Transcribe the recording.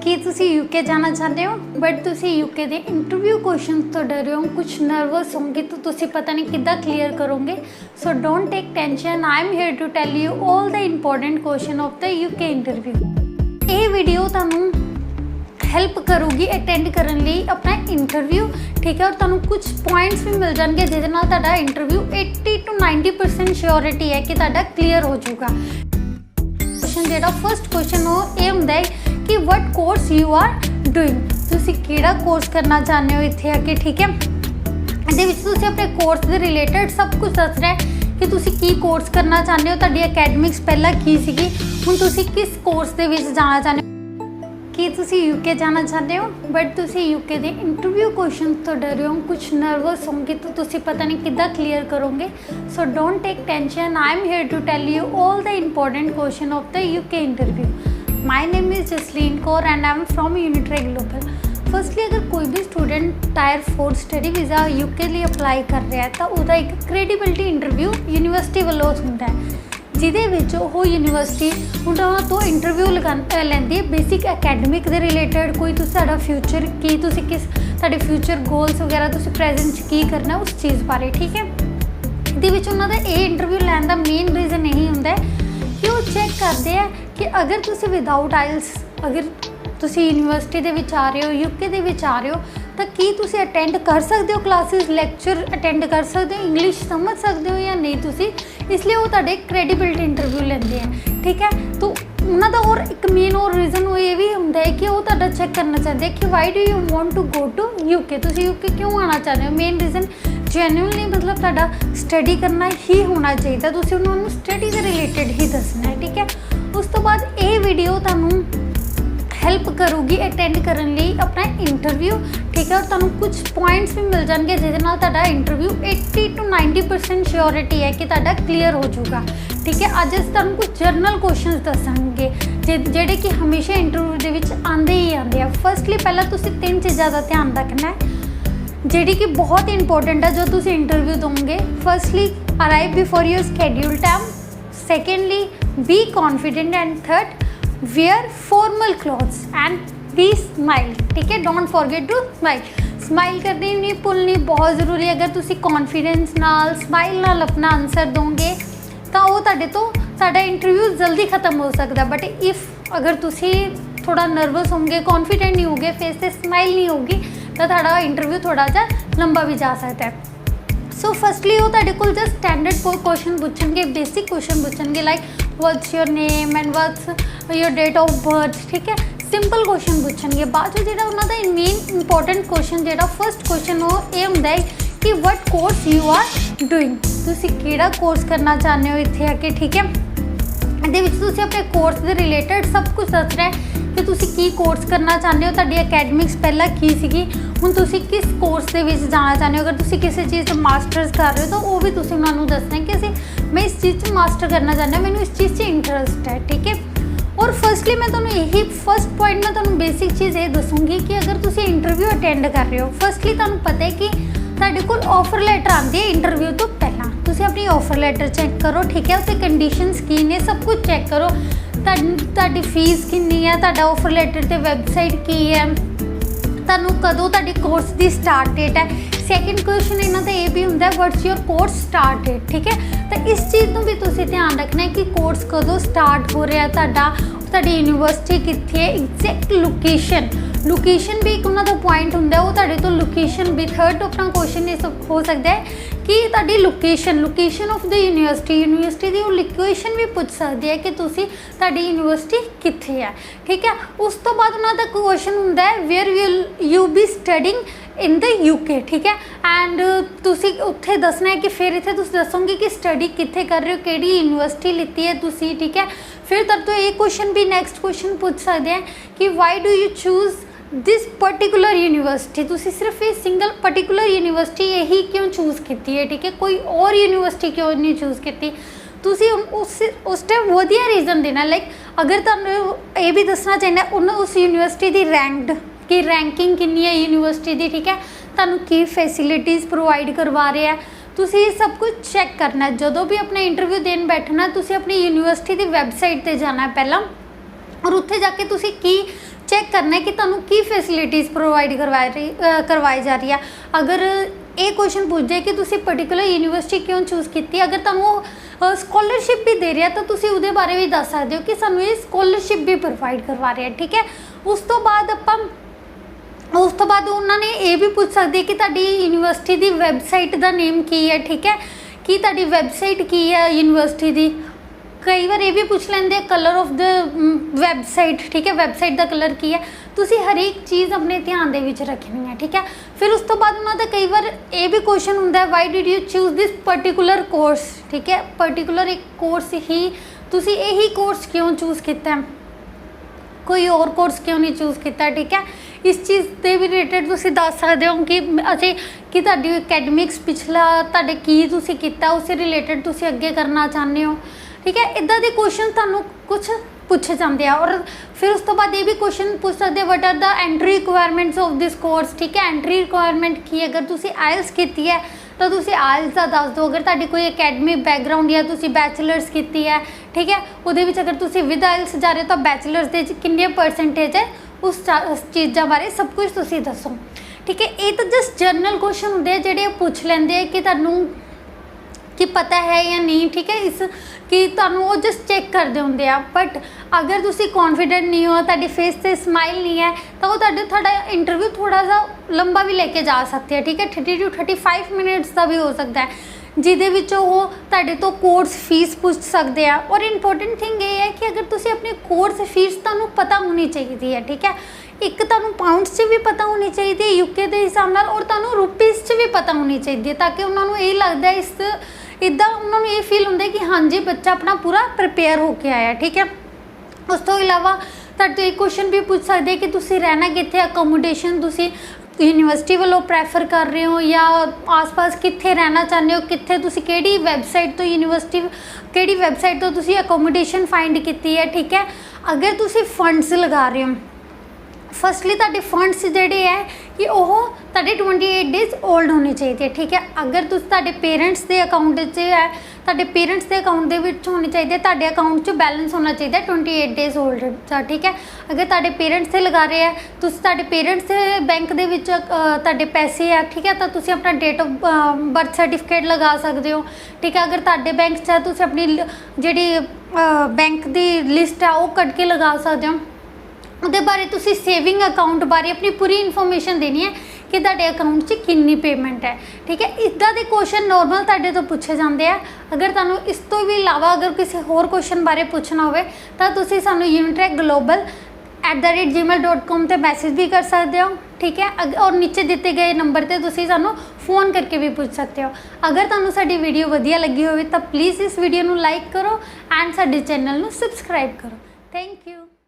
ਕੀ ਤੁਸੀਂ यूके जाना चाहते हो बट ਤੁਸੀਂ यूके ਦੇ इंटरव्यू क्वेश्चन तो डर रहे हो, कुछ नर्वस होंगे तो ਤੁਸੀਂ पता नहीं किद्दां क्लीयर करोगे। So don't take tension, I am here to tell you all the important question of the UK interview. ये वीडियो ਤੁਹਾਨੂੰ हेल्प करूगी अटेंड करने लिए अपना इंटरव्यू, ठीक है। और तुहानू कुछ पॉइंट्स भी मिल जाएंगे जिहदे नाल तुहाडा इंटरव्यू 80 to 90% श्योरिटी है कि तुहाडा क्लीयर हो जाऊगा। क्वेश्चन जिहड़ा फर्स्ट क्वेश्चन हो ये हुंदा है कि what course you are doing, तुसीं किहड़ा कोर्स करना चाहते हो इत्थे आके, ठीक है। इहदे विच तुसीं अपने कोर्स दे रिलेटेड सब कुछ दस रहे कि तुसीं की कोर्स करना चाहते हो, तुहाडी अकैडमिक्स पहला की सीगी, हुण तुसीं किस कोर्स दे विच जाना चाहते हो। कि तुसी यूके जाना चाहते हो बट तुसी यूके दे इंटरव्यू क्वेश्चन तो डर रहे हो, कुछ नर्वस होंगे तो तुसी पता नहीं किद्दां क्लीयर करोगे। So don't take tension, I am here to tell you all the important question of the UK interview. My name is Jasleen Kaur and I am from Unitrek global. Firstly अगर कोई भी student tier 4 study visa UK लिए apply कर रहा है तो उसका एक क्रेडिबिलिटी इंटरव्यू यूनिवर्सिटी वालों होंदा है, जिहदे विच वो यूनिवर्सिटी उन्हां तो इंटरव्यू लैंदी है बेसिक अकैडमिक दे रिलेटेड, कोई तुहाडा फ्यूचर की तुसीं किस तुहाडे फ्यूचर गोल्स वगैरह तुसीं प्रेजेंट च की करना उस चीज़ बारे, ठीक है। इहदे विच उन्हां दा ये इंटरव्यू लैण दा मेन रीज़न यही हुंदा है कि वो चैक करते हैं कि अगर तुसीं विदाउट आइल्स अगर तुसीं यूनिवर्सिटी दे विच आ रहे हो, यूके दे विच आ रहे हो तो की तुसीं अटेंड कर सकते हो क्लासेस, लैक्चर अटेंड कर सकते हो, इंग्लिश समझ सकते हो या नहीं तुसीं, इसलिए वो तुहाडे क्रेडिबिलिटी इंटरव्यू लेंदे हैं, ठीक है। तो उन्हों का और एक मेन और रीज़न वो ये भी होंदा है कि वो तुहाडा चैक करना चाहते हैं कि why do you want to go to UK, तुसीं यूके क्यों आना चाहते हो। मेन रीज़न जेन्युइनली मतलब तुहाडा स्टडी करना ही होना चाहिए, तुसीं उन्होंने स्टडी के रिलेटेड ही दसना है, ठीक है। उस तो बाद ये वीडियो तुहानू हेल्प करूगी अटेंड करने लिए अपना इंटरव्यू, ठीक है। और तुहानू कुछ पॉइंट्स भी मिल जाएंगे जिहदे नाल तुहाडा इंटरव्यू 80 to 90% श्योरिटी है कि तुहाडा क्लीयर हो जाऊगा, ठीक है। अज असीं तुहानू कुछ जर्नल क्वेश्चन दसांगे जिहड़े कि हमेशा इंटरव्यू दे विच आंदे ही आंदे आ। फर्स्टली पहला तुसीं 3 चीज़ां दा ध्यान रखना है जिहड़ी कि बहुत इंपॉर्टेंट है जो तुसीं इंटरव्यू दोगे। Firstly arrive before your schedule time, secondly be confident and third wear formal clothes and be smile, ठीक है। Don't forget to smile, smile करनी नहीं भुलनी, बहुत ज़रूरी है। अगर तुसी कॉन्फिडेंस नाल स्माइल नाल अपना आंसर दोगे तो वो तुहाडे तो तुहाडा इंटरव्यू जल्दी खत्म हो सकता है। बट इफ़ अगर तुसी थोड़ा नर्वस होंगे, कॉन्फिडेंट नहीं होगे, फेस से स्माइल नहीं होगी तो तुहाडा इंटरव्यू थोड़ा जा लंबा भी जा सकता है। सो फर्स्टली वो तुहाडे कोल जस्ट स्टैंडर्ड क्वेश्चन पूछेंगे, बेसिक क्वेश्चन पूछेंगे like what's your name and what's your date of birth, ठीक है। सिंपल क्वेश्चन पूछेंगे। बाद जो जो उन्होंने मेन इंपॉर्टेंट क्वेश्चन जो फर्स्ट क्वेश्चन हो ये होंदा है कि what course you are doing, तुसीं किहड़ा कोर्स करना चाहते हो इत्थे आके, ठीक है। इहदे विच तुसीं अपने कोर्स के रिलेटेड सब कुछ दस रहे कि तुसीं की कोर्स करना चाहते हो, तुहाडी अकैडमिक्स पहला की सीगी, हुण तुसीं किस कोर्स के विच जाना चाहते हो। अगर तुसीं किसी चीज़ मास्टर्स कर रहे हो तो वो भी तुसीं उन्हां नूं दसना है कि मैं इस चीज़ मास्टर करना चाहती हूँ, मैंने इस चीज़ से इंटरस्ट है, ठीक है। और फर्स्टली मैं तुहानूं यही फर्स्ट पॉइंट में तुहानूं बेसिक चीज़ ये दसूँगी कि अगर तुसीं इंटरव्यू अटेंड कर रहे हो, फर्स्टली तुहानूं पता है कि तुहाडे कोल ऑफर लैटर आती है इंटरव्यू तो पहला, तुसीं अपनी ऑफर लैटर चैक करो, ठीक है। उसके कंडीशनस की ने सब कुछ चैक करो, तुहाडी फीस कितनी है, तुहाडा ऑफर लैटर ते वैबसाइट की है, तुहानूं कदों तुहाडी कोर्स की स्टार्ट डेट है। सैकेंड क्वेश्चन इन्हों का ये भी होंगे what's your course start date, ठीक है। तो इस चीज़ को भी तुसीं ध्यान रखना है कि कोर्स कदों स्टार्ट हो रहा है, तुहाडी यूनिवर्सिटी कित्थे है, एग्जैक्ट लोकेशन भी एक उन्होंने पॉइंट होंगे, वो तुहाडे तो लोकेशन भी थर्ड अपना क्वेश्चन ये सब हो सकता है कि तुहाडी लोकेशन ऑफ द यूनिवर्सिटी की लोकेशन भी पूछ सकती है कि तुसी तुहाडी यूनिवर्सिटी कित्थे है, ठीक है। उस तो बाद उन्होंने क्वेश्चन होंगे है where will you be studying in the UK, ठीक है। एंड तुसी उत्थे दसना है कि फिर इत्थे तुसी दसोगे कि स्टडी कित्थे कर रहे हो, केड़ी यूनिवर्सिटी लीती है तुसी, ठीक है। फिर तब तो ये क्वेश्चन भी नेक्स्ट क्वेश्चन पूछ सकते हैं कि why do you choose this particular university, तुसी सिर्फ ये सिंगल पर्टिकुलर यूनिवर्सिटी यही क्यों चूज़ की है, ठीक है। कोई और यूनिवर्सिटी क्यों नहीं चूज़ की, तुसी उस टाइम वधिया रीज़न देना। लाइक अगर तुहानूं ये भी दसना चाहिए उस यूनिवर्सिटी की रैंकड कि रैंकिंग कितनी है यूनिवर्सिटी की, ठीक है। तुहानूं की फैसिलिटीज़ प्रोवाइड करवा रहे हैं, तुसी ये सब कुछ चैक करना है। जो भी अपना इंटरव्यू देन बैठना तुसी अपनी यूनिवर्सिटी की वैबसाइट पर जाना है पहला, और उत्थे जाके तुसी की चेक करना है कि तुहानूं की फैसिलिटीज़ प्रोवाइड करवाई जा रही है। अगर ये क्वेश्चन पूछ जाए कि तुसी पर्टिकुलर यूनिवर्सिटी क्यों चूज़ की, अगर तुहानूं स्कॉलरशिप भी दे रहा है तो तुसी उहदे बारे भी दस सकते हो कि सानूं ये स्कॉलरशिप भी प्रोवाइड करवा रहे हैं। ठीक है, उस तो बाद उन्होंने ये भी पूछ सकते कि तुहाडी यूनिवर्सिटी की वैबसाइट का नेम की है। ठीक है, कि तुहाडी वैबसाइट की है यूनिवर्सिटी की। कई बार ये भी पूछ लेंगे कलर ऑफ द वैबसाइट। ठीक है, वैबसाइट का कलर की है। तुसी हर एक चीज़ अपने ध्यान दे विच रखनी है। ठीक है, फिर उस तो बाद उन्होंने कई बार ये भी क्वेश्चन होंदा है, why did you choose this particular course. ठीक है, पर्टिकुलर एक कोर्स ही तुसी यही कोर्स क्यों चूज़ किया है, कोई और कोर्स क्यों नहीं चूज़ किया। ठीक है, इस चीज़ से भी रिलेटेड तुसी दस सकते हो कि असी कि तुहाडी एकेडमिक्स पिछला तुहाडे की तुसी कीता उससे रिलेटेड तुसी अगे करना चाहते हो। ठीक है, इदां दे क्वेश्चन तुहानूं कुछ पूछे जाते हैं। और फिर उस तो बाद ये भी क्वेश्चन पूछ सकते what are the entry requirements of this course. ठीक है, एंट्री रिक्वायरमेंट की, अगर तुसी आइल्स की है तो तुसी आइल्स का दस दो। अगर तुहाडी कोई अकैडमिक बैकग्राउंड या तुसी बैचलर्स की है, ठीक है, उहदे विच अगर तुसी विद आइल्स जा रहे हो तो बैचलर्स दे कितनी परसेंटेज है उस चीज़ों बारे सब कुछ तुसी दसो। ठीक है, ये तो जस्ट जनरल क्वेश्चन होंगे जिहड़े पूछ लेंदे कि तुहानूं कि पता है या नहीं। ठीक है, इस कि तुहानूं वो जस्ट चेक करते होंगे आ। बट अगर तुसी कॉन्फिडेंट नहीं हो, तुहाडे फेस से स्माइल नहीं है, तो वो तुहाडा इंटरव्यू थोड़ा सा लंबा भी लेके जा सकती है। ठीक है, 30 to 35 मिनट्स का भी हो सकता है, जिहदे विचों वो तुहाडे तो कोर्स फीस पूछ सकते हैं। और इंपॉर्टेंट थिंग ये है कि अगर तुसी अपनी कोर्स फीस तुहानूं पता होनी चाहिए है। ठीक है, एक तुहानूं पाउंड्स च भी पता होनी चाहिए यूके के हिसाब नाल, और तुहानूं रुपीज़ च भी पता होनी चाहिए, ताकि उन्होंने ये लगता है इस इदा उन्होंने ये फील होंगे कि हाँ जी बच्चा अपना पूरा प्रिपेयर होके आया। ठीक है, उस तो इलावा तुहाडे एक क्वेश्चन भी पूछ सकते कि तुसी रहना कित्थे, अकोमोडेशन तुसी यूनिवर्सिटी वालों प्रैफर कर रहे हो या आस पास कित्थे रहना चाहते हो, कित्थे तुसी केड़ी वैबसाइट तो यूनिवर्सिटी केड़ी वैबसाइट तो तुसी अकोमोडेशन फाइंड की है। ठीक है, अगर तुसी फंड्स लगा रहे हो, फर्स्टली तुहाडे फंड्स जिहड़े है कि वह तुहाडे 28 डेज ओल्ड होने चाहिए। ठीक है, अगर तुहाडे पेरेंट्स के अकाउंट है, तुहाडे पेरेंट्स के अकाउंट के होने चाहिए, तुहाडे अकाउंट च बैलेंस होना चाहिए 28 डेज ओल्ड का। ठीक है, अगर तुहाडे पेरेंट्स से लगा रहे हैं, तुहाडे पेरेंट्स के बैंक के विच तुहाडे पैसे है, ठीक है, तो तुसी अपना डेट ऑफ बर्थ सर्टिफिकेट लगा सकते हो। ठीक है, अगर तुहाडे बैंक च तुसी अपनी जिहड़ी बैंक की लिस्ट है वो कट के लगा सकते हो। उहदे बारे तुसी सेविंग अकाउंट बारे अपनी पूरी इन्फॉर्मेशन देनी है कि तुहाडे अकाउंट च कितनी पेमेंट है। ठीक है, इदा के क्वेश्चन नॉर्मल तुहाडे तो पूछे जाते हैं। अगर तुहानूं इस तो भी इलावा अगर किसी होर क्वेश्चन बारे पूछना होवे तो तुसी सानूं unitrackglobal@gmail.com ते मैसेज भी कर सकते हो। ठीक है, और नीचे दिए गए नंबर पर तुसी सानूं फोन करके भी पूछ सकते हो। अगर तुहानूं साडी वीडियो वधिया लगी होवे तो प्लीज़ इस वीडियो नूं लाइक करो एंड साडे चैनल नूं सबसक्राइब करो। Thank you.